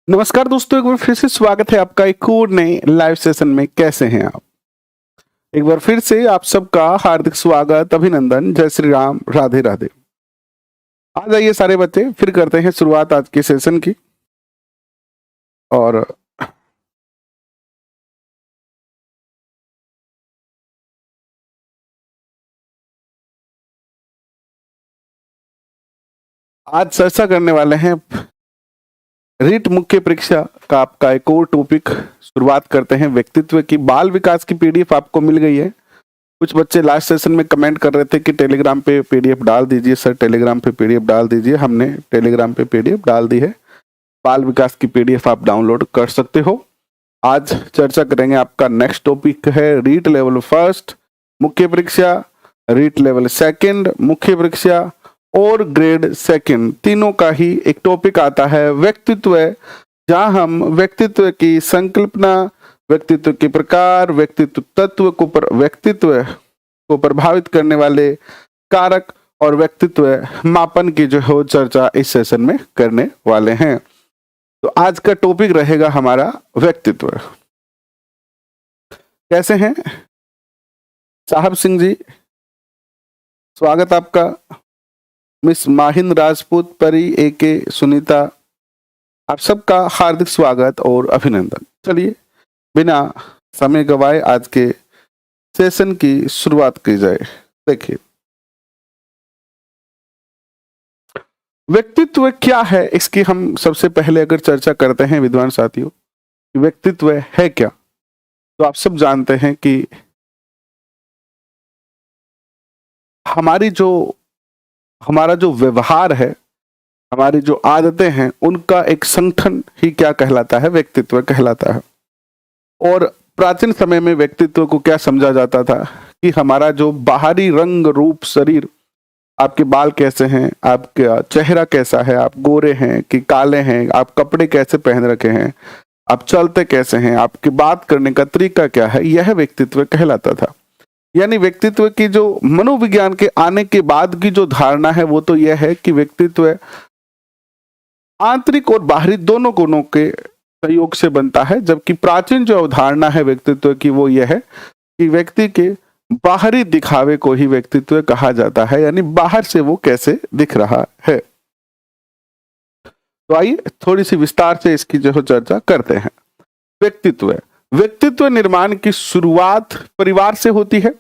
नमस्कार दोस्तों, एक बार फिर से स्वागत है आपका एक और नए लाइव सेशन में। कैसे हैं आप? एक बार फिर से आप सबका हार्दिक स्वागत, अभिनंदन, जय श्री राम, राधे राधे। आ जाइए सारे बच्चे, फिर करते हैं शुरुआत आज के सेशन की। और आज चर्चा करने वाले हैं रीट मुख्य परीक्षा का आपका एक और टॉपिक। शुरुआत करते हैं व्यक्तित्व की। बाल विकास की पीडीएफ आपको मिल गई है। कुछ बच्चे लास्ट सेशन में कमेंट कर रहे थे कि टेलीग्राम पे पीडीएफ डाल दीजिए सर, टेलीग्राम पे पीडीएफ डाल दीजिए। हमने टेलीग्राम पे पीडीएफ डाल दी है। बाल विकास की पीडीएफ आप डाउनलोड कर सकते हो। आज चर्चा करेंगे, आपका नेक्स्ट टॉपिक है रीट लेवल फर्स्ट मुख्य परीक्षा, रीट लेवल सेकंड मुख्य परीक्षा और ग्रेड सेकंड, तीनों का ही एक टॉपिक आता है व्यक्तित्व, जहां हम व्यक्तित्व की संकल्पना, व्यक्तित्व के प्रकार, व्यक्तित्व को प्रभावित करने वाले कारक और व्यक्तित्व मापन की जो है चर्चा इस सेशन में करने वाले हैं। तो आज का टॉपिक रहेगा हमारा व्यक्तित्व। कैसे हैं साहब सिंह जी? स्वागत आपका। मिस माहिन राजपूत, परी, एके, सुनीता, आप सबका हार्दिक स्वागत और अभिनंदन। चलिए बिना समय गवाए आज के सेशन की शुरुआत की जाए। देखिए, व्यक्तित्व क्या है, इसकी हम सबसे पहले अगर चर्चा करते हैं विद्वान साथियों, व्यक्तित्व है क्या, तो आप सब जानते हैं कि हमारा जो व्यवहार है, हमारी जो आदतें हैं, उनका एक संगठन ही क्या कहलाता है? व्यक्तित्व कहलाता है। और प्राचीन समय में व्यक्तित्व को क्या समझा जाता था कि हमारा जो बाहरी रंग रूप शरीर, आपके बाल कैसे हैं, आपका चेहरा कैसा है, आप गोरे हैं कि काले हैं, आप कपड़े कैसे पहन रखे हैं, आप चलते कैसे हैं, आपकी बात करने का तरीका क्या है, यह व्यक्तित्व कहलाता था। यानी व्यक्तित्व की जो मनोविज्ञान के आने के बाद की जो धारणा है वो तो यह है कि व्यक्तित्व आंतरिक और बाहरी दोनों गुणों के सहयोग से बनता है, जबकि प्राचीन जो अवधारणा है व्यक्तित्व की वो यह है कि व्यक्ति के बाहरी दिखावे को ही व्यक्तित्व कहा जाता है, यानी बाहर से वो कैसे दिख रहा है। तो आइए थोड़ी सी विस्तार से इसकी जो चर्चा करते हैं। व्यक्तित्व निर्माण की शुरुआत परिवार से होती है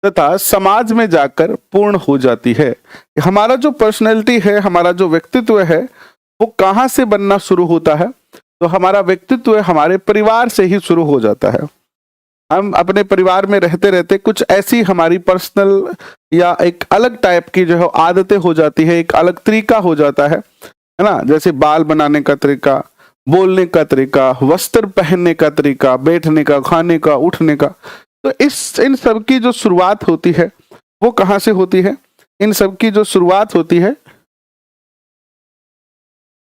तथा समाज में जाकर पूर्ण हो जाती है। हमारा जो पर्सनैलिटी है, हमारा जो व्यक्तित्व है, वो कहाँ से बनना शुरू होता है? तो हमारा व्यक्तित्व हमारे परिवार से ही शुरू हो जाता है। हम अपने परिवार में रहते रहते कुछ ऐसी हमारी पर्सनल या एक अलग टाइप की जो है आदतें हो जाती है, एक अलग तरीका हो जाता है ना? जैसे बाल बनाने का तरीका, बोलने का तरीका, वस्त्र पहनने का तरीका, बैठने का, खाने का, उठने का। तो इन सब की जो शुरुआत होती है वो कहाँ से होती है? इन सब की जो शुरुआत होती है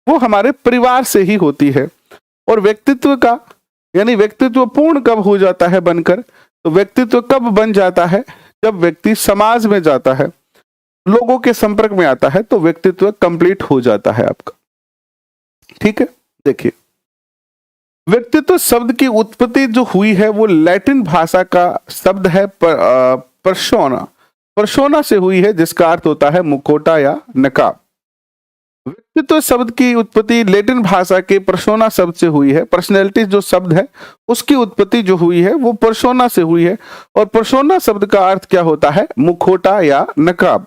वो हमारे परिवार से ही होती है। और व्यक्तित्व का यानी व्यक्तित्व पूर्ण कब हो जाता है बनकर? तो व्यक्तित्व कब बन जाता है? जब व्यक्ति समाज में जाता है, लोगों के संपर्क में आता है, तो व्यक्तित्व कंप्लीट हो जाता है आपका। ठीक है, देखिए, व्यक्तित्व शब्द की उत्पत्ति जो हुई है वो लैटिन भाषा का शब्द है परसोना से हुई है, जिसका अर्थ होता है मुखौटा या नकाब। व्यक्तित्व शब्द की उत्पत्ति लैटिन भाषा के पर्सोना शब्द से हुई है। पर्सनैलिटी जो शब्द है उसकी उत्पत्ति जो हुई है वो पर्सोना से हुई है। और पर्सोना शब्द का अर्थ क्या होता है? मुखौटा या नकाब।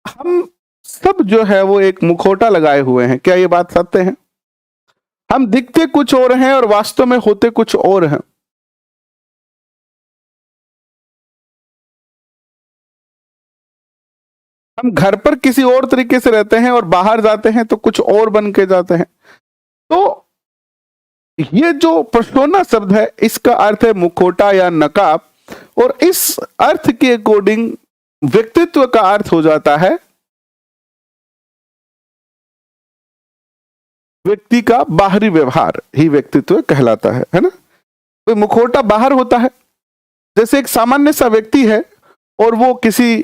हम सब जो है वो एक मुखौटा लगाए हुए हैं। क्या ये बात सत्य है? हम दिखते कुछ और हैं और वास्तव में होते कुछ और हैं। हम घर पर किसी और तरीके से रहते हैं और बाहर जाते हैं तो कुछ और बन के जाते हैं। तो ये जो पर्सोना शब्द है इसका अर्थ है मुखौटा या नकाब, और इस अर्थ के अकॉर्डिंग व्यक्तित्व का अर्थ हो जाता है व्यक्ति का बाहरी व्यवहार ही व्यक्तित्व कहलाता है ना? तो मुखौटा बाहर होता है। जैसे एक सामान्य सा व्यक्ति है और वो किसी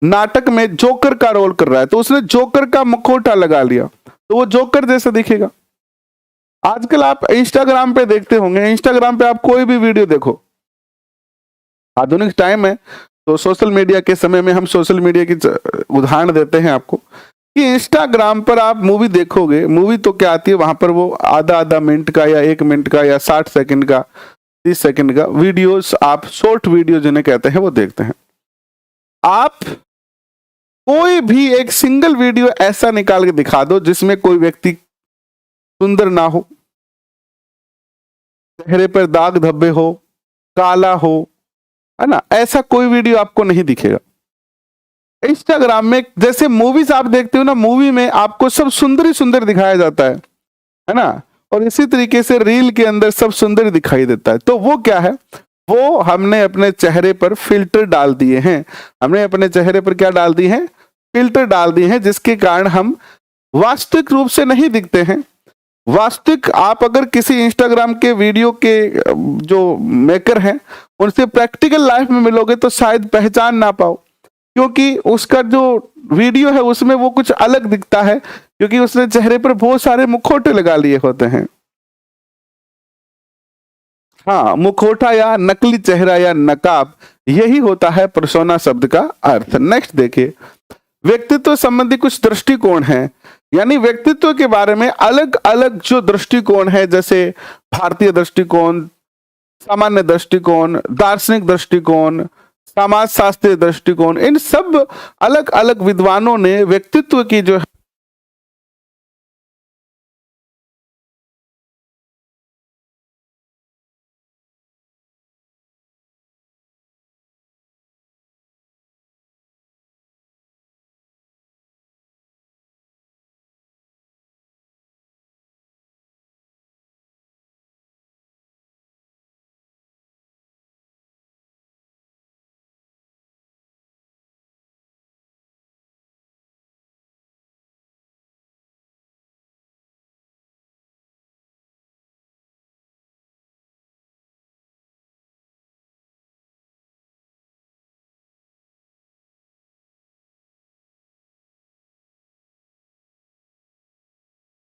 नाटक में जोकर का रोल कर रहा है, तो उसने जोकर का मुखौटा लगा लिया, तो वो जोकर जैसा दिखेगा। आजकल आप इंस्टाग्राम पे देखते होंगे, इंस्टाग्राम पे आप कोई भी वीडियो देखो, आधुनिक टाइम है तो सोशल मीडिया के समय में हम सोशल मीडिया की उदाहरण देते हैं आपको कि इंस्टाग्राम पर आप मूवी देखोगे, मूवी तो क्या आती है वहां पर, वो आधा आधा मिनट का या 1 मिनट का या 60 सेकंड का 30 सेकंड का वीडियोस, आप शॉर्ट वीडियो जिन्हें कहते हैं वो देखते हैं। आप कोई भी एक सिंगल वीडियो ऐसा निकाल के दिखा दो जिसमें कोई व्यक्ति सुंदर ना हो, चेहरे पर दाग धब्बे हो, काला हो, है ना, ऐसा कोई वीडियो आपको नहीं दिखेगा। इंस्टाग्राम में जैसे मूवीज आप देखते हो ना, मूवी में आपको सब सुंदर ही सुंदर दिखाया जाता है ना, और इसी तरीके से रील के अंदर सब सुंदर दिखाई देता है। तो वो क्या है, वो हमने अपने चेहरे पर फिल्टर डाल दिए हैं, हमने अपने चेहरे पर क्या डाल दिए हैं, फिल्टर डाल दिए हैं, जिसके कारण हम वास्तविक रूप से नहीं दिखते हैं। वास्तविक आप अगर किसी इंस्टाग्राम के वीडियो के जो मेकर हैं उनसे प्रैक्टिकल लाइफ में मिलोगे तो शायद पहचान ना पाओ, क्योंकि उसका जो वीडियो है उसमें वो कुछ अलग दिखता है, क्योंकि उसने चेहरे पर बहुत सारे मुखौटे लगा लिए होते हैं। हाँ, मुखौटा या नकली चेहरा या नकाब, यही होता है पर्सोना शब्द का अर्थ। नेक्स्ट देखिए, व्यक्तित्व संबंधी कुछ दृष्टिकोण है, यानी व्यक्तित्व के बारे में अलग अलग जो दृष्टिकोण है, जैसे भारतीय दृष्टिकोण, सामान्य दृष्टिकोण, दार्शनिक दृष्टिकोण, समाज शास्त्रीय दृष्टिकोण, इन सब अलग अलग विद्वानों ने व्यक्तित्व की जो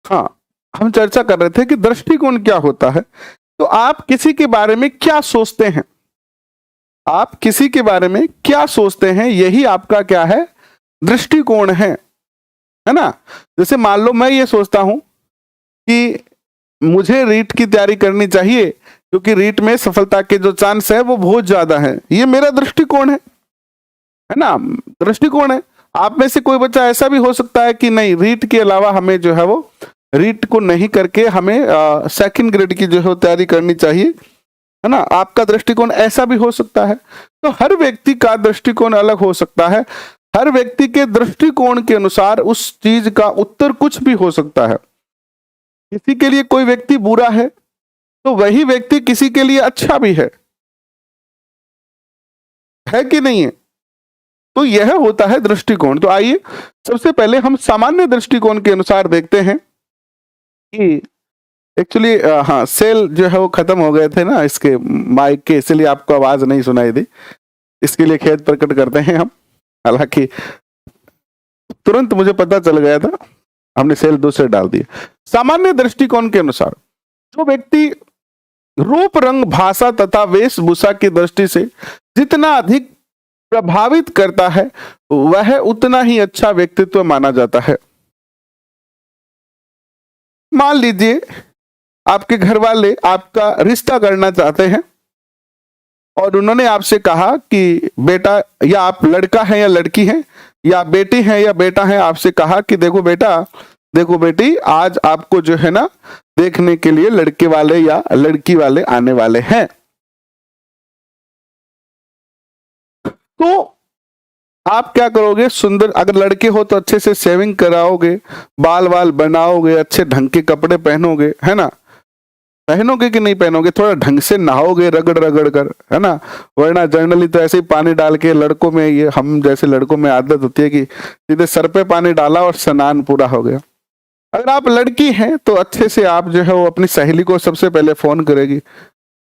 हाँ, हम चर्चा कर रहे थे कि दृष्टिकोण क्या होता है। तो आप किसी के बारे में क्या सोचते हैं, आप किसी के बारे में क्या सोचते हैं, यही आपका क्या है, दृष्टिकोण है ना। जैसे मान लो मैं ये सोचता हूं कि मुझे रीट की तैयारी करनी चाहिए क्योंकि रीट में सफलता के जो चांस है वो बहुत ज्यादा है, ये मेरा दृष्टिकोण है ना, दृष्टिकोण है। आप में से कोई बच्चा ऐसा भी हो सकता है कि नहीं, रीट के अलावा हमें जो है वो रीट को नहीं करके हमें सेकंड ग्रेड की जो है तैयारी करनी चाहिए, है ना, आपका दृष्टिकोण ऐसा भी हो सकता है। तो हर व्यक्ति का दृष्टिकोण अलग हो सकता है, हर व्यक्ति के दृष्टिकोण के अनुसार उस चीज का उत्तर कुछ भी हो सकता है। किसी के लिए कोई व्यक्ति बुरा है तो वही व्यक्ति किसी के लिए अच्छा भी है कि नहीं है। तो यह होता है दृष्टिकोण। तो आइए सबसे पहले हम सामान्य दृष्टिकोण के अनुसार देखते हैं कि एक्चुअली हाँ, सेल जो है वो खत्म हो गए थे ना इसके माइक के, इसलिए आपको आवाज नहीं सुनाई दी, इसके लिए खेद प्रकट करते हैं हम। हालांकि तुरंत मुझे पता चल गया था, हमने सेल दूसरे डाल दिए। सामान्य दृष्टिकोण के अनुसार जो व्यक्ति रूप, रंग, भाषा तथा वेशभूषा की दृष्टि से जितना अधिक प्रभावित करता है वह उतना ही अच्छा व्यक्तित्व माना जाता है। मान लीजिए आपके घर वाले आपका रिश्ता करना चाहते हैं और उन्होंने आपसे कहा कि बेटा, या आप लड़का है या लड़की है, या बेटी है या बेटा है, आपसे कहा कि देखो बेटा, देखो बेटी, आज आपको जो है ना देखने के लिए लड़के वाले या लड़की वाले आने वाले हैं। तो आप क्या करोगे, सुंदर, अगर लड़के हो तो अच्छे से शेविंग कराओगे, बाल वाल बनाओगे, अच्छे ढंग के कपड़े पहनोगे, है ना, पहनोगे कि नहीं पहनोगे, थोड़ा ढंग से नहाओगे रगड़ रगड़ कर, है ना, वरना जनरली तो ऐसे ही पानी डाल के, लड़कों में ये, हम जैसे लड़कों में आदत होती है कि सीधे सर पे पानी डाला और स्नान पूरा हो गया। अगर आप लड़की हैं तो अच्छे से आप जो है वो अपनी सहेली को सबसे पहले फोन करेगी,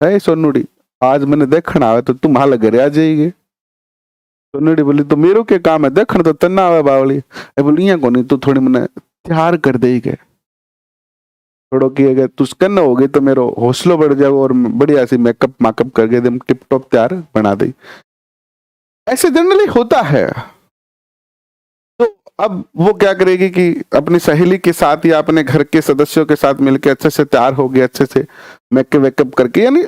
है सोनूडी, आज मैंने देखना आवे तो तुम हाल घरे आ जाएगी। सोनूडी बोली तो मेरे के काम है देखना, तो तना आवे बावली, बोली यहाँ को नहीं, तो थोड़ी मैंने तैयार कर दे गए थोड़ो कि अगर तुस्कन हो गई तो मेरो हौसलो बढ़ जाओ और बढ़िया सी मेकअप माकअप करके एकदम टिप टॉप तैयार बना दी। ऐसे जनरली होता है। तो अब वो क्या करेगी कि अपनी सहेली के साथ या अपने घर के सदस्यों के साथ मिलकर अच्छे से तैयार हो गया, अच्छे से मेकअप वेकअप करके, यानी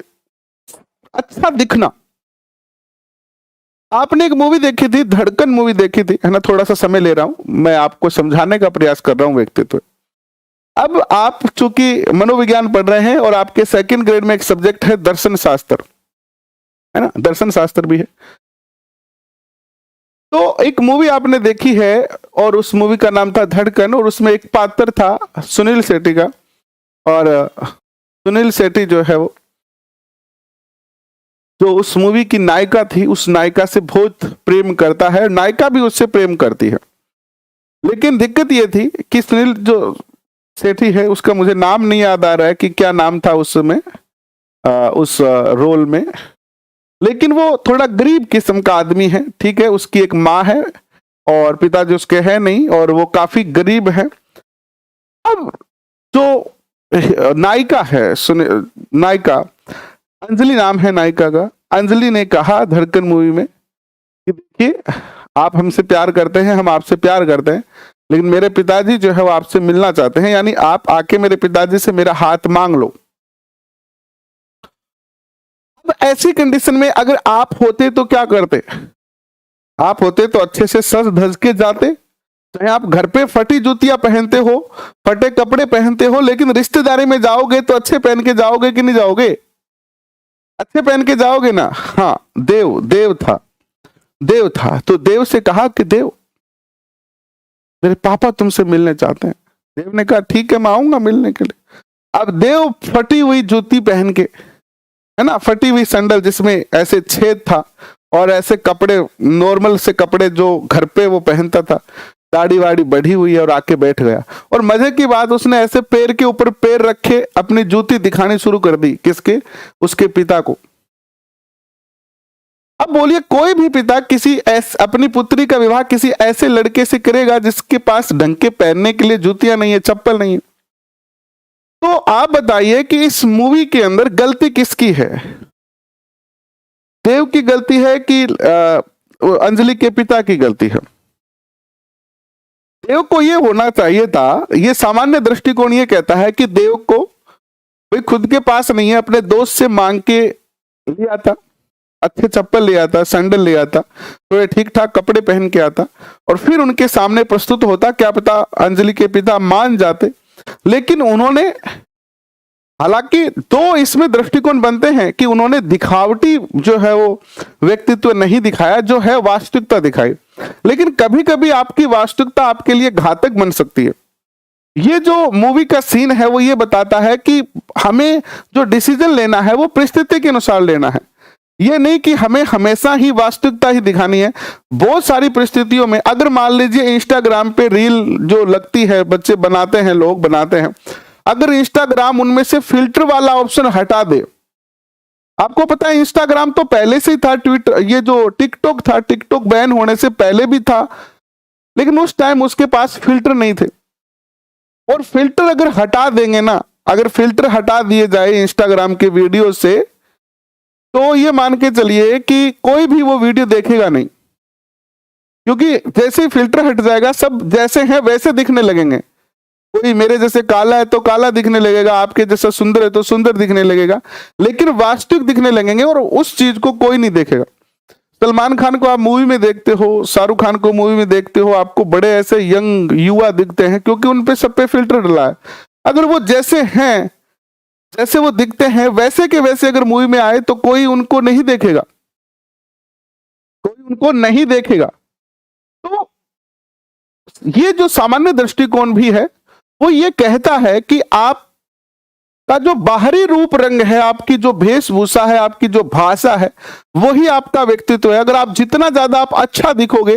अच्छा दिखना। आपने एक मूवी देखी थी, धड़कन मूवी देखी थी, है ना? थोड़ा सा समय ले रहा हूं, मैं आपको समझाने का प्रयास कर रहा हूं व्यक्तित्व। अब आप चूंकि मनोविज्ञान पढ़ रहे हैं और आपके सेकंड ग्रेड में एक सब्जेक्ट है दर्शन शास्त्र, है ना? दर्शन शास्त्र भी है। तो एक मूवी आपने देखी है और उस मूवी का नाम था धड़कन, और उसमें एक पात्र था सुनील शेट्टी का, और सुनील शेट्टी जो है वो, जो उस मूवी की नायिका थी, उस नायिका से बहुत प्रेम करता है, नायिका भी उससे प्रेम करती है। लेकिन दिक्कत ये थी कि सुनील जो सेठी है, उसका मुझे नाम नहीं याद आ रहा है कि क्या नाम था उसमें, उस रोल में, लेकिन वो थोड़ा गरीब किस्म का आदमी है, ठीक है? उसकी एक माँ है और पिताजी उसके है नहीं, और वो काफी गरीब है। अब जो नायिका है, नायिका अंजलि नाम है नायिका का, अंजलि ने कहा धड़कन मूवी में कि देखिए, आप हमसे प्यार करते हैं, हम आपसे प्यार करते हैं, लेकिन मेरे पिताजी जो है वो आपसे मिलना चाहते हैं, यानी आप आके मेरे पिताजी से मेरा हाथ मांग लो। अब ऐसी कंडीशन में अगर आप होते तो क्या करते? आप होते तो अच्छे से सज धज के जाते, चाहे आप घर पे फटी जूतियां पहनते हो, फटे कपड़े पहनते हो, लेकिन रिश्तेदारी में जाओगे तो अच्छे पहन के जाओगे कि नहीं जाओगे? अच्छे पहन के जाओगे ना? हाँ, देव था। तो देव से कहा कि देव, मेरे पापा तुमसे मिलने चाहते हैं। देव ने कहा ठीक है, मैं आऊंगा मिलने के लिए। अब देव फटी हुई जूती पहन के, है ना, फटी हुई सैंडल जिसमें ऐसे छेद था, और ऐसे कपड़े, नॉर्मल से कपड़े जो घर पे वो पहनता था, दाढ़ी वाड़ी बढ़ी हुई है, और आके बैठ गया। और मजे की बात, उसने ऐसे पैर के ऊपर पैर रखे अपनी जूती दिखानी शुरू कर दी। किसके? उसके पिता को। अब बोलिए, कोई भी पिता अपनी पुत्री का विवाह किसी ऐसे लड़के से करेगा जिसके पास ढंग के पहनने के लिए जूतियां नहीं है, चप्पल नहीं है? तो आप बताइए कि इस मूवी के अंदर गलती किसकी है? देव की गलती है कि अंजलि के पिता की गलती है? देव को ये होना चाहिए था, ये सामान्य दृष्टिकोण ये कहता है कि देव को भाई खुद के पास नहीं है, अपने दोस्त से मांग के लिया था, अच्छे चप्पल ले आता, सैंडल ले आता, थोड़े ठीक ठाक कपड़े पहन के आता, और फिर उनके सामने प्रस्तुत होता। क्या पता अंजलि के पिता मान जाते, लेकिन उन्होंने, हालांकि दो इसमें दृष्टिकोण बनते हैं कि उन्होंने दिखावटी जो है वो व्यक्तित्व नहीं दिखाया, जो है वास्तविकता दिखाई। लेकिन कभी कभी आपकी वास्तविकता आपके लिए घातक बन सकती है। ये जो मूवी का सीन है वो ये बताता है कि हमें जो डिसीजन लेना है वो परिस्थिति के अनुसार लेना है। ये नहीं कि हमें हमेशा ही वास्तविकता ही दिखानी है। बहुत सारी परिस्थितियों में, अगर मान लीजिए इंस्टाग्राम पे रील जो लगती है, बच्चे बनाते हैं, लोग बनाते हैं, अगर इंस्टाग्राम उनमें से फिल्टर वाला ऑप्शन हटा दे, आपको पता है इंस्टाग्राम तो पहले से ही था, ट्विटर, ये जो टिकटॉक था, टिकटॉक बैन होने से पहले भी था, लेकिन उस टाइम उसके पास फिल्टर नहीं थे। और फिल्टर अगर हटा देंगे ना, अगर फिल्टर हटा दिए जाए इंस्टाग्राम के वीडियो से, तो ये मान के चलिए कि कोई भी वो वीडियो देखेगा नहीं, क्योंकि जैसे ही फिल्टर हट जाएगा सब जैसे हैं वैसे दिखने लगेंगे। कोई मेरे जैसे काला है तो काला दिखने लगेगा, आपके जैसा सुंदर है तो सुंदर दिखने लगेगा, लेकिन वास्तविक दिखने लगेंगे, और उस चीज को कोई नहीं देखेगा। सलमान खान को आप मूवी में देखते हो, शाहरुख खान को मूवी में देखते हो, आपको बड़े ऐसे यंग युवा दिखते हैं, क्योंकि उन पे सब पे फिल्टर डला है। अगर वो जैसे हैं, जैसे वो दिखते हैं वैसे के वैसे अगर मूवी में आए तो कोई उनको नहीं देखेगा, कोई उनको नहीं देखेगा। तो ये जो सामान्य दृष्टिकोण भी है वो ये कहता है कि आप का जो बाहरी रूप रंग है, आपकी जो वेशभूषा है, आपकी जो भाषा है, वही आपका व्यक्तित्व है। अगर आप जितना ज्यादा आप अच्छा दिखोगे,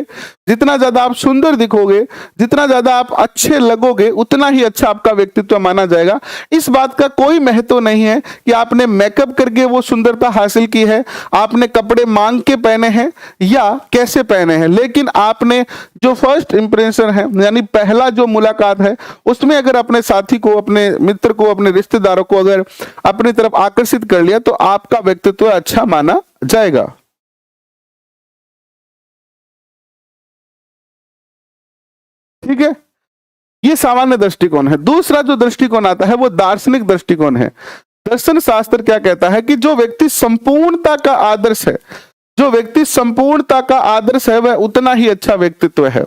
जितना ज्यादा आप सुंदर दिखोगे, जितना ज्यादा आप अच्छे लगोगे, उतना ही अच्छा आपका व्यक्तित्व माना जाएगा। इस बात का कोई महत्व नहीं है कि आपने मेकअप करके वो सुंदरता हासिल की है, आपने कपड़े मांग के पहने हैं या कैसे पहने हैं, लेकिन आपने जो फर्स्ट इंप्रेशन है, यानी पहला जो मुलाकात है, उसमें अगर अपने साथी को, अपने मित्र को, अपने रिश्तेदारों को अगर अपनी तरफ आकर्षित कर लिया तो आपका व्यक्तित्व अच्छा माना जाएगा। ठीक है, ये सामान्य दृष्टिकोण है। दूसरा जो दृष्टिकोण आता है वो दार्शनिक दृष्टिकोण है। दर्शन शास्त्र क्या कहता है कि जो व्यक्ति संपूर्णता का आदर्श है, जो व्यक्ति संपूर्णता का आदर्श है, वह उतना ही अच्छा व्यक्तित्व है।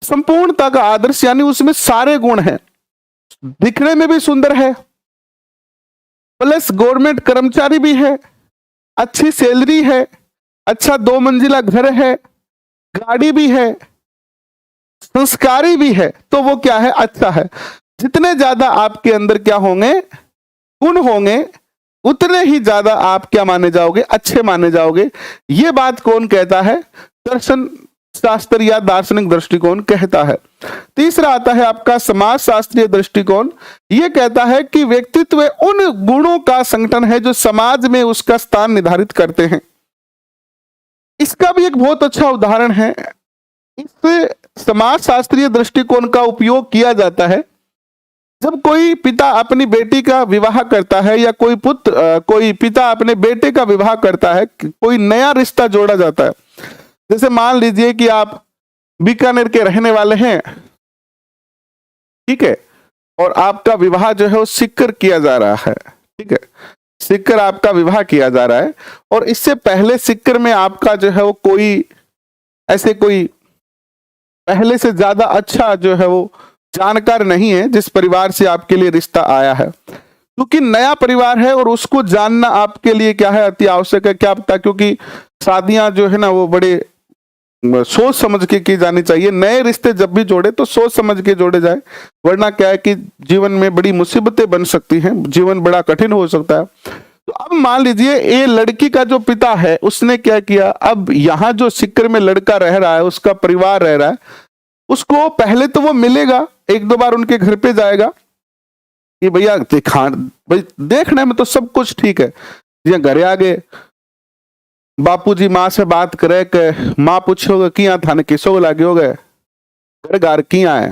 संपूर्णता का आदर्श यानी उसमें सारे गुण हैं, दिखने में भी सुंदर है, प्लस गवर्नमेंट कर्मचारी भी है, अच्छी सैलरी है, अच्छा 2 मंजिला घर है, गाड़ी भी है, संस्कारी भी है, तो वो क्या है, अच्छा है। जितने ज्यादा आपके अंदर क्या होंगे, गुण होंगे, उतने ही ज्यादा आप क्या माने जाओगे, अच्छे माने जाओगे। ये बात कौन कहता है, दर्शन शास्त्र या दार्शनिक दृष्टिकोण कहता है। तीसरा आता है आपका समाज शास्त्रीय दृष्टिकोण। यह कहता है कि व्यक्तित्व उन गुणों का संगठन है जो समाज में उसका स्थान निर्धारित करते हैं। इसका भी एक बहुत अच्छा उदाहरण है। इस समाज शास्त्रीय दृष्टिकोण का उपयोग किया जाता है जब कोई पिता अपनी बेटी का विवाह करता है, या कोई पिता अपने बेटे का विवाह करता है, कोई नया रिश्ता जोड़ा जाता है। जैसे मान लीजिए कि आप बीकानेर के रहने वाले हैं, ठीक है, और आपका विवाह जो है वो सिक्कर किया जा रहा है, ठीक है, सिक्कर आपका विवाह किया जा रहा है, और इससे पहले सिक्कर में आपका जो है वो कोई पहले से ज्यादा अच्छा जो है वो जानकार नहीं है जिस परिवार से आपके लिए रिश्ता आया है। क्योंकि नया परिवार है और उसको जानना आपके लिए क्या है, अति आवश्यक है। क्या पता, क्योंकि शादियां जो है ना वो बड़े सोच समझ के की जानी चाहिए। नए रिश्ते जब भी जोड़े तो सोच समझ के जोड़े जाए, वरना क्या है कि जीवन में बड़ी मुसीबतें बन सकती हैं, जीवन बड़ा कठिन हो सकता है। तो अब मान लीजिए ये लड़की का जो पिता है उसने क्या किया, अब यहाँ जो सिक्कर में लड़का रह रहा है, उसका परिवार रह रहा है, उसको पहले तो वो मिलेगा, 1-2 बार उनके घर पे जाएगा कि भैया भाई देखने में तो सब कुछ ठीक है, घर आगे बापूजी माँ से बात करे कि माँ पूछोगे किया थाने किसो लागे हो गए, घर किया है,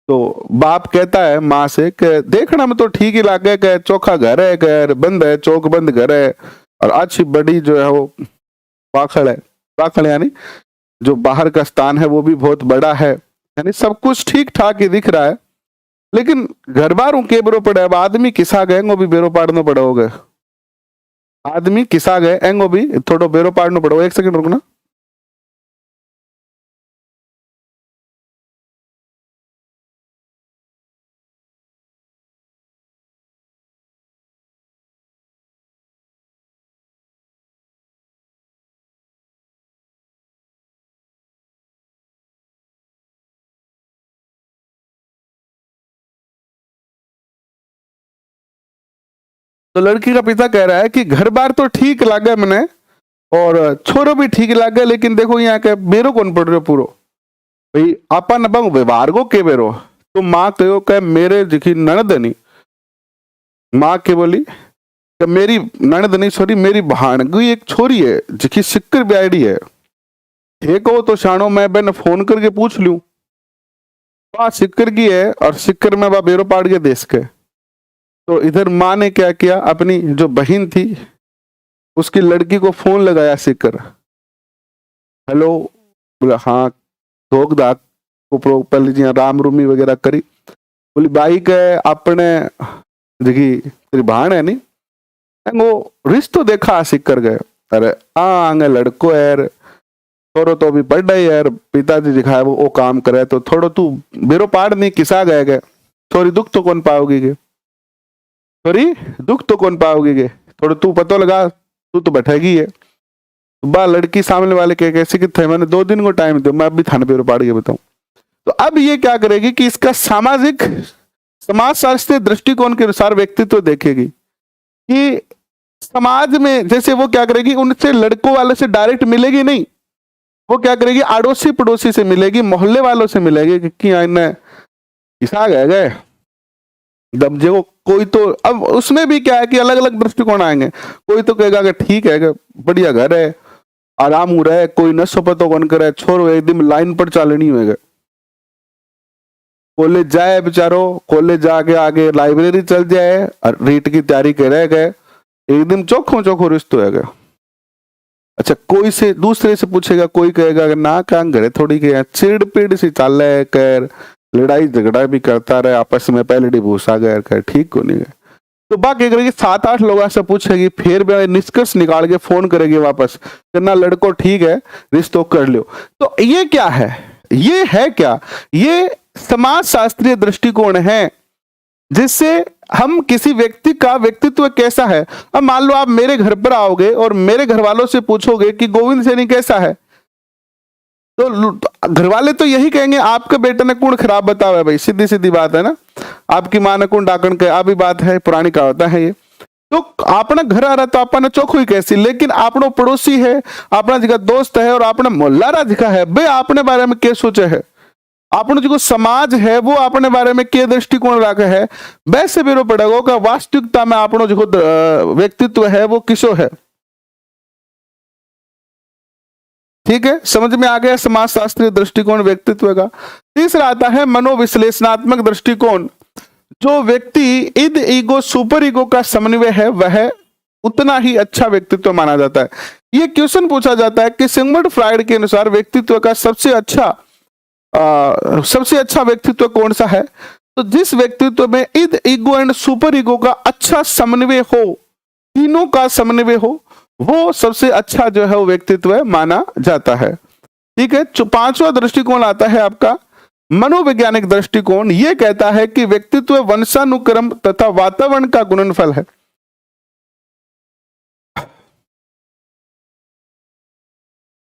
तो बाप कहता है माँ से कि देखने में तो ठीक ही लागे, कि चौखा घर है, घर बंद है, चौक बंद घर है, और अच्छी बड़ी जो है वो पाखड़ यानी जो बाहर का स्थान है वो भी बहुत बड़ा है, यानी सब कुछ ठीक ठाक ही दिख रहा है। लेकिन घर बार के बेरो पड़े, अब आदमी किसा गए वो भी बेरो पाड़ना पड़ा हो गए, आदमी किसा गए एंगो भी थोड़ा बेरो पाड़ना पड़ो। 1 सेकंड रुकना। तो लड़की का पिता कह रहा है कि घर बार तो ठीक लागे मैंने, और छोरो भी ठीक लागे, लेकिन देखो यहाँ के बेरो कौन पड़ रहे पूरो भाई आपा न बंग व्यवहार को के बेरो। तो माँ कहो कह मेरे जिखी ननद नहीं, माँ के बोली कि मेरी ननद नहीं, सॉरी मेरी भाणगी एक छोरी है जिखी सिक्कर ब्याड़ी है, ठीक हो तो शानो मैं बहन फोन करके पूछ लूं, वह सिक्कर की है और सिक्कर में वह बेरो पाड़ के देश के। तो इधर माँ ने क्या किया, अपनी जो बहन थी उसकी लड़की को फोन लगाया सिक्कर, हेलो, बोला हाँ, धोक दाक को पहले जी राम रूमी वगैरह करी, बोली बाई के अपने देखी तेरी भाण है नहीं, वो रिश्तो देखा सिक्कर गए, अरे आंगे लड़को यार, थोड़ो तो अभी पढ़ रही यार, पिताजी दिखाए वो काम करे, तो थोड़ो तू बेरो पाड़ नहीं किसा गए थोड़ी दुख तो कौन पाओगी गे, थोड़ी दुख तो कौन पाओगी गे, थोड़ा तू पता लगा, तू तो बैठेगी है। बा लड़की सामने वाले के कैसे कि थे, मैंने 2 दिन को टाइम दो, मैं अभी थाने बेरो पाड़ के बताऊं। तो अब ये क्या करेगी कि इसका सामाजिक समाजशास्त्रीय दृष्टिकोण के अनुसार व्यक्तित्व देखेगी कि समाज में जैसे वो क्या करेगी, उनसे लड़कों वाले से डायरेक्ट मिलेगी नहीं, वो क्या करेगी, अड़ोसी पड़ोसी से मिलेगी, मोहल्ले वालों से मिलेगी कि किसा गए दब जो कोई तो। अब उसमें भी क्या है कि अलग अलग दृष्टिकोण आएंगे। कोई तो कहेगा कि ठीक है, बढ़िया घर है, आराम हो रहा है, कोई नशो पतो कौन करे, छोरो एकदम लाइन पर चालनी होगा, कॉलेज जाए बेचारो, कॉलेज जाके आगे लाइब्रेरी चल जाए और रीट की तैयारी करे गए, एकदम चोखो चोखो रिश्तो है। अच्छा, कोई से दूसरे से पूछेगा, कोई कहेगा कि ना का घरे थोड़ी के चिड़ पीड़ सी चल है, कर लड़ाई झगड़ा भी करता रहे आपस में, पहले डिवोर्सा गए कर ठीक को नहीं गए। तो बाकी करेगी 7-8 लोगों से पूछेगी, फिर निष्कर्ष निकाल के फोन करेगी वापस, करना लड़को ठीक है रिश्तो कर लो। तो ये क्या है, ये है क्या, ये समाज शास्त्रीय दृष्टिकोण है जिससे हम किसी व्यक्ति का व्यक्तित्व कैसा है। अब मान लो आप मेरे घर पर आओगे और मेरे घर वालों से पूछोगे कि गोविंद सैनी कैसा है, तो घर वाले तो यही कहेंगे आपके बेटे ने कौन खराब बताया है, भाई सीधी सीधी बात है ना, आपकी मां ने कौन डाकण के, आ भी बात है, पुरानी कहावत है ये। तो अपना घर आ रहा तो अपने चौखो ही कैसी, लेकिन अपनो पड़ोसी है, अपना जगह दोस्त है और अपना मोहल्ला रा जगह है, बे अपने बारे में क्या सोचे है, अपनो जो समाज है वो अपने बारे में क्या दृष्टिकोण रखा है, वैसे बेरो पड़ेगा का वास्तविकता में अपनो जो व्यक्तित्व है वो किसो है। ठीक है, समझ में आ गया समाज शास्त्रीय दृष्टिकोण व्यक्तित्व का। तीसरा आता है मनोविश्लेषणात्मक दृष्टिकोण। जो व्यक्ति इद ईगो सुपर ईगो का समन्वय है वह उतना ही अच्छा व्यक्तित्व माना जाता है। ये क्वेश्चन पूछा जाता है कि सिगमंड फ्राइड के अनुसार व्यक्तित्व का सबसे अच्छा व्यक्तित्व कौन सा है। तो जिस व्यक्तित्व में इद ईगो एंड सुपर ईगो का अच्छा समन्वय हो, तीनों का समन्वय हो, वो सबसे अच्छा जो है वो व्यक्तित्व माना जाता है। ठीक है, 5वां दृष्टिकोण आता है आपका मनोवैज्ञानिक दृष्टिकोण। ये कहता है कि व्यक्तित्व वंशानुक्रम तथा वातावरण का गुणनफल है।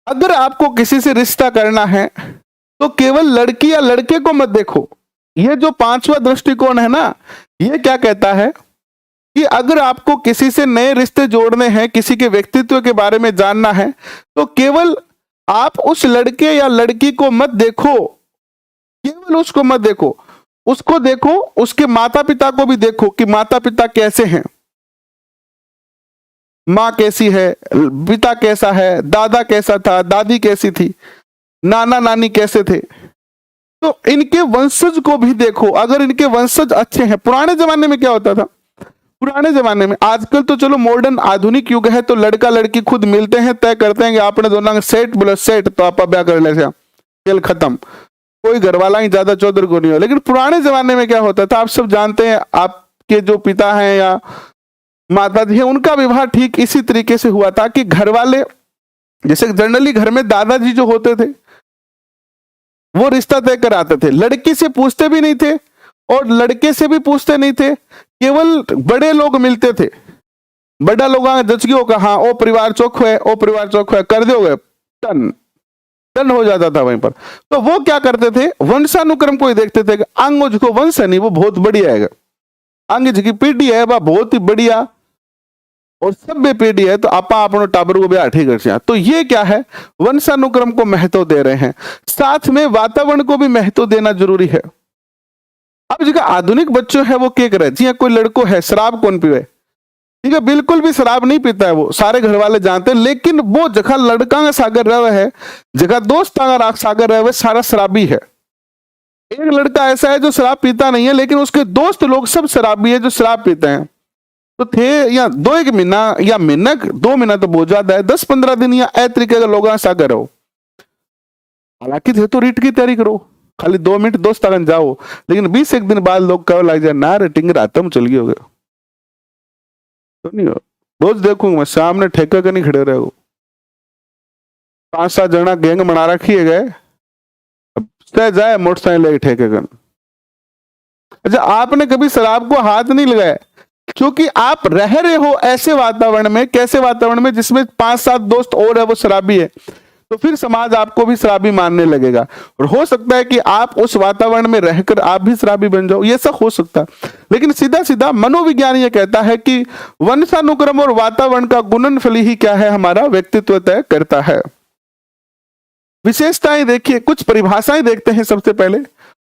अगर आपको किसी से रिश्ता करना है तो केवल लड़की या लड़के को मत देखो। ये जो 5वां दृष्टिकोण है ना, ये क्या कहता है कि अगर आपको किसी से नए रिश्ते जोड़ने हैं, किसी के व्यक्तित्व के बारे में जानना है, तो केवल आप उस लड़के या लड़की को मत देखो, केवल उसको मत देखो, उसको देखो, उसके माता पिता को भी देखो कि माता पिता कैसे हैं, माँ कैसी है, पिता कैसा है, दादा कैसा था, दादी कैसी थी, नाना नानी कैसे थे। तो इनके वंशज को भी देखो, अगर इनके वंशज अच्छे हैं। पुराने जमाने में क्या होता था, पुराने जमाने में, आजकल तो चलो मॉडर्न आधुनिक युग है तो लड़का लड़की खुद मिलते हैं, तय करते हैं कि आपने दोनों का सेट बोला सेट तो आप ब्याह कर ले, खेल खत्म, कोई घर वाला ही ज्यादा चौधर को नहीं हो। लेकिन पुराने जमाने में क्या होता था, आप सब जानते हैं, आपके जो पिता हैं या माता जी हैं उनका विवाह ठीक इसी तरीके से हुआ था कि घर वाले, जैसे जनरली घर में दादाजी जो होते थे वो रिश्ता तय कराते थे, लड़की से पूछते भी नहीं थे और लड़के से भी पूछते नहीं थे, केवल बड़े लोग मिलते थे, बड़ा लोग जचगी होगा, हाँ ओ परिवार चौक है, ओ परिवार चौक है, कर दोगे टन टन हो जाता था वहीं पर। तो वो क्या करते थे, वंशानुक्रम को ही देखते थे, आंगो जो वंश है नहीं वो बहुत बढ़िया है, आगे जी पीढ़ी है वह बहुत ही बढ़िया और सभ्य पीढ़ी है, तो आपा अपने टाबर को भी ठीक कर। तो ये क्या है, वंशानुक्रम को महत्व दे रहे हैं, साथ में वातावरण को भी महत्व देना जरूरी है। अब जो आधुनिक बच्चों है वो क्या करे, जी कोई लड़को है शराब कौन पीवे, ठीक है, बिल्कुल भी शराब नहीं पीता है, वो सारे घर वाले जानते हैं, लेकिन वो जगह लड़का का सागर रहे है, जगह दोस्त का सागर रहे, सारा शराबी है। एक लड़का ऐसा है जो शराब पीता नहीं है लेकिन उसके दोस्त लोग सब शराबी है जो शराब पीते हैं। तो थे या 2-1 महीना या महीना 2 महीना तो बहुत ज्यादा है, 10-15 दिन या ए तरीके का लोग सागर हो, हालांकि थे तो रीट की तैयारी करो, खाली 2 मिनट दोस्त आगन जाओ, लेकिन 20-1 दिन बाद लोग कह लग जाए ना रेटिंग रातम चल गई हो गया तो नहीं हो। रोज देखूंगा मैं सामने ठेका का नहीं खड़े रहे हो, 5-7 जना गैंग बना रखी है गए, जाए मोटरसाइकिल लेके ठेके कर। अच्छा, आपने कभी शराब को हाथ नहीं लगाया क्योंकि आप रह रहे हो ऐसे वातावरण में, कैसे वातावरण में जिसमें 5-7 दोस्त और है वो शराबी है। तो फिर समाज आपको भी शराबी मानने लगेगा, और हो सकता है कि आप उस वातावरण में रहकर आप भी शराबी बन जाओ, ये सब हो सकता है। लेकिन सीधा सीधा मनोविज्ञान ये कहता है कि वंशानुक्रम और वातावरण का गुणनफल ही क्या है, हमारा व्यक्तित्व तय करता है। विशेषताएं देखिए, कुछ परिभाषाएं देखते हैं। सबसे पहले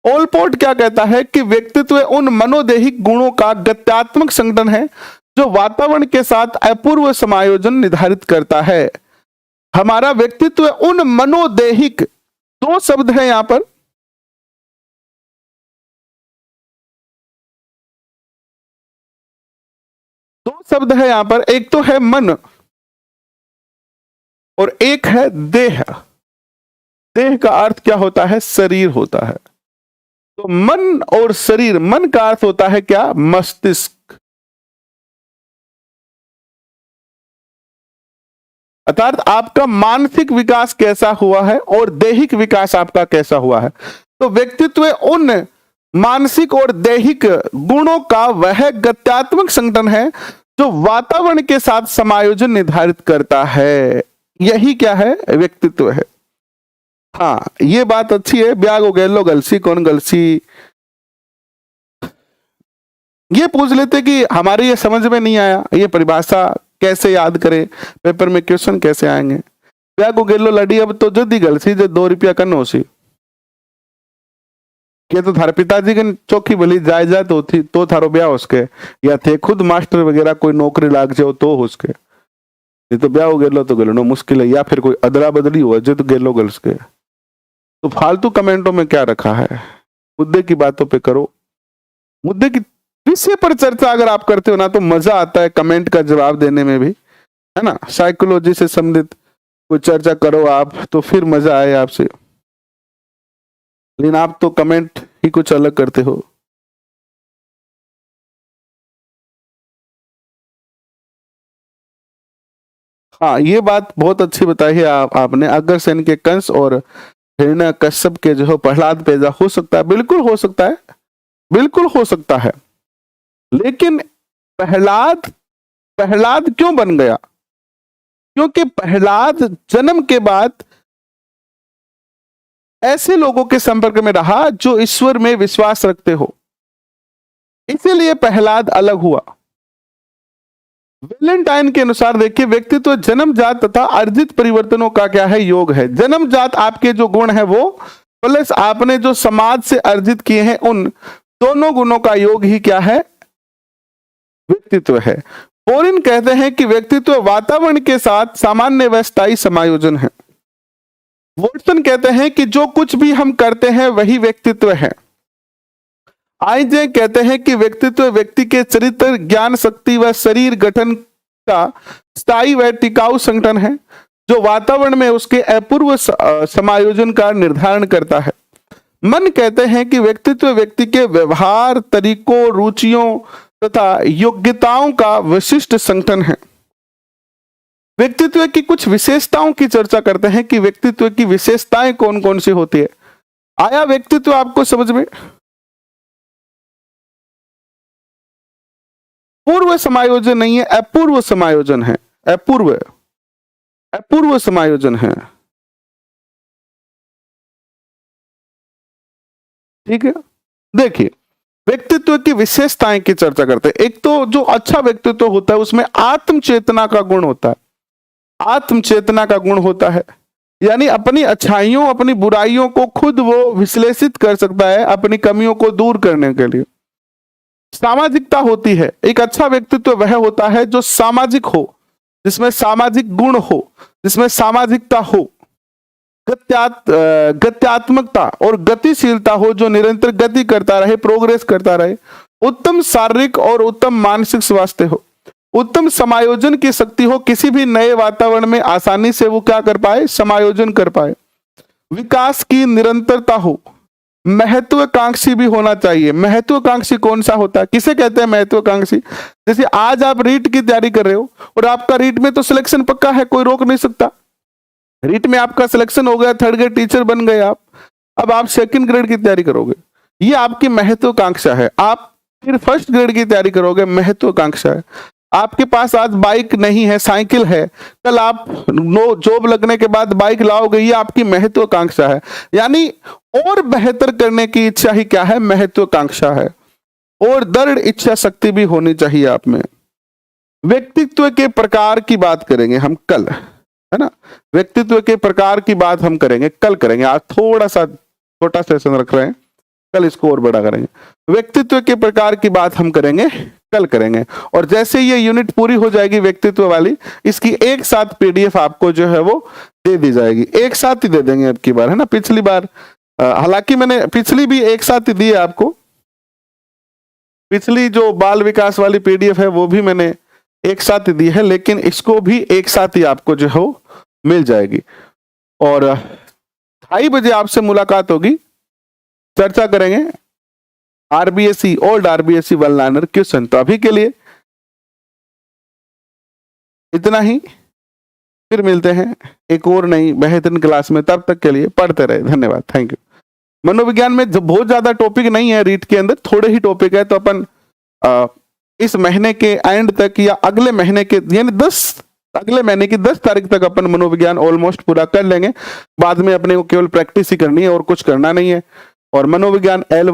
ओलपोर्ट क्या कहता है कि व्यक्तित्व उन मनोदैहिक गुणों का गत्यात्मक संगठन है जो वातावरण के साथ अपूर्व समायोजन निर्धारित करता है। हमारा व्यक्तित्व उन मनोदैहिक, दो शब्द है यहां पर, दो शब्द है यहां पर, एक तो है मन और एक है देह। देह का अर्थ क्या होता है, शरीर होता है। तो मन और शरीर, मन का अर्थ होता है क्या, मस्तिष्क, अर्थात आपका मानसिक विकास कैसा हुआ है और दैहिक विकास आपका कैसा हुआ है। तो व्यक्तित्व उन मानसिक और दैहिक गुणों का वह गत्यात्मक संगठन है जो वातावरण के साथ समायोजन निर्धारित करता है। यही क्या है, व्यक्तित्व है। हाँ, ये बात अच्छी है। ब्यागो गेलो गलसी कौन गलसी, ये पूछ लेते कि हमारे ये समझ में नहीं आया, ये परिभाषा कैसे याद करें, पेपर में क्वेश्चन कैसे आएंगे। ब्यागो गेलो लड़ी अब तो जल्दी गलसी जो 2 रुपया कन होसी, ये तो थारे पिताजी की चौकी भली जायदाद तो थी तो थारो ब्याह उसके, या थे खुद मास्टर वगैरह कोई नौकरी लाग जाओ तो उसके, ये तो ब्याह हो गेलो तो गेलो मुश्किल है, या फिर कोई अदला बदली हुआ जो तो गेलो गर्ल्स के। तो फालतू कमेंटों में क्या रखा है, मुद्दे की बातों पे करो। मुद्दे की विषय पर चर्चा अगर आप करते हो ना तो मजा आता है कमेंट का जवाब देने में भी, है ना। साइकोलॉजी से संबंधित कोई चर्चा करो आप तो फिर मजा आए आपसे, लेकिन आप तो कमेंट ही कुछ अलग करते हो। हाँ, ये बात बहुत अच्छी बताई है आपने। अग्रसेन के कंस और हिरण्य कश्यप के जो प्रहलाद पैदा हो सकता है, बिल्कुल हो सकता है, बिल्कुल हो सकता है। लेकिन प्रहलाद प्रहलाद क्यों बन गया, क्योंकि प्रहलाद जन्म के बाद ऐसे लोगों के संपर्क में रहा जो ईश्वर में विश्वास रखते हो, इसीलिए प्रहलाद अलग हुआ। वैलेंटाइन के अनुसार देखिए, व्यक्तित्व जन्मजात तथा अर्जित परिवर्तनों का क्या है, योग है। जन्मजात आपके जो गुण है वो प्लस आपने जो समाज से अर्जित किए हैं उन दोनों गुणों का योग ही क्या है, व्यक्तित्व है। बोरिन कहते हैं कि व्यक्तित्व वातावरण के साथ सामान्य व स्थायी समायोजन है। वॉटसन कहते हैं कि जो कुछ भी हम करते हैं वही व्यक्तित्व है। आइजे कहते हैं कि व्यक्तित्व व्यक्ति के चरित्र, ज्ञान शक्ति व शरीर गठन का स्थायी व टिकाऊ संगठन है जो वातावरण में उसके अपूर्व समायोजन का निर्धारण करता है। मन कहते हैं कि व्यक्तित्व व्यक्ति के व्यवहार, तरीकों, रुचियों तथा योग्यताओं का विशिष्ट संगठन है। व्यक्तित्व की कुछ विशेषताओं की चर्चा करते हैं कि व्यक्तित्व की विशेषताएं कौन कौन सी होती है। आया व्यक्तित्व आपको समझ में? पूर्व समायोजन नहीं है, अपूर्व समायोजन है। अपूर्व अपूर्व समायोजन है, ठीक है। देखिए, व्यक्तित्व की विशेषताएं की चर्चा करते हैं। एक तो जो अच्छा व्यक्तित्व होता है उसमें आत्म चेतना का गुण होता है, आत्म चेतना का गुण होता है, यानी अपनी अच्छाइयों अपनी बुराइयों को खुद वो विश्लेषित कर सकता है अपनी कमियों को दूर करने के लिए। सामाजिकता होती है। एक अच्छा व्यक्तित्व वह होता है जो सामाजिक हो, जिसमें सामाजिक गुण हो, जिसमें सामाजिकता हो। गत्यात्मकता और गतिशीलता हो, जो निरंतर गति करता रहे, प्रोग्रेस करता रहे। उत्तम शारीरिक और उत्तम मानसिक स्वास्थ्य हो। उत्तम समायोजन की शक्ति हो, किसी भी नए वातावरण में आसानी से वो क्या कर पाए, समायोजन कर पाए। विकास की निरंतरता हो। महत्वाकांक्षी भी होना चाहिए। महत्वाकांक्षी कौन सा होता है, किसे कहते हैं महत्वाकांक्षी? जैसे आज आप रीट की तैयारी कर रहे हो और आपका रीट में तो सिलेक्शन पक्का है, कोई रोक नहीं सकता। रीट में आपका सिलेक्शन हो गया, 3rd ग्रेड टीचर बन गए आप, अब आप 2nd ग्रेड की तैयारी करोगे, ये आपकी महत्वाकांक्षा है। आप फिर 1st ग्रेड की तैयारी करोगे, महत्वाकांक्षा है। आपके पास आज बाइक नहीं है, साइकिल है, कल आप जॉब लगने के बाद बाइक लाओगे, ये आपकी महत्वाकांक्षा है। यानी और बेहतर करने की इच्छा ही क्या है? महत्वाकांक्षा है। और दृढ़ इच्छा शक्ति भी होनी चाहिए आप में। व्यक्तित्व के प्रकार की बात करेंगे हम कल, है ना। व्यक्तित्व के प्रकार की बात हम करेंगे कल करेंगे। आज थोड़ा सा छोटा सेशन रख रहे हैं, कल इसको और बड़ा करेंगे। व्यक्तित्व के प्रकार की बात हम करेंगे कल करेंगे। और जैसे ये यूनिट पूरी हो जाएगी व्यक्तित्व वाली, इसकी एक साथ पीडीएफ आपको जो है वो दे दी जाएगी। एक साथ ही दे देंगे अब की बार, है ना। पिछली बार हालांकि मैंने पिछली भी एक साथ ही दी है आपको। पिछली जो बाल विकास वाली पीडीएफ है वो भी मैंने एक साथ ही दी है, लेकिन इसको भी एक साथ ही आपको जो है वो मिल जाएगी। और 2:30 बजे आपसे मुलाकात होगी, चर्चा करेंगे RBSC old RBSC one liner question. तो अभी के लिए इतना ही, फिर मिलते हैं एक और नई बेहतरीन क्लास में। तब तक के लिए पढ़ते रहे। धन्यवाद, थैंक यू। मनोविज्ञान में बहुत ज्यादा टॉपिक नहीं है रीट के अंदर, थोड़े ही टॉपिक है। तो अपन इस महीने के एंड तक या अगले महीने के यानी अगले महीने की 10 तारीख तक अपन मनोविज्ञान ऑलमोस्ट पूरा कर लेंगे। बाद में अपने को केवल प्रैक्टिस ही करनी है और कुछ करना नहीं है। और मनोविज्ञान L1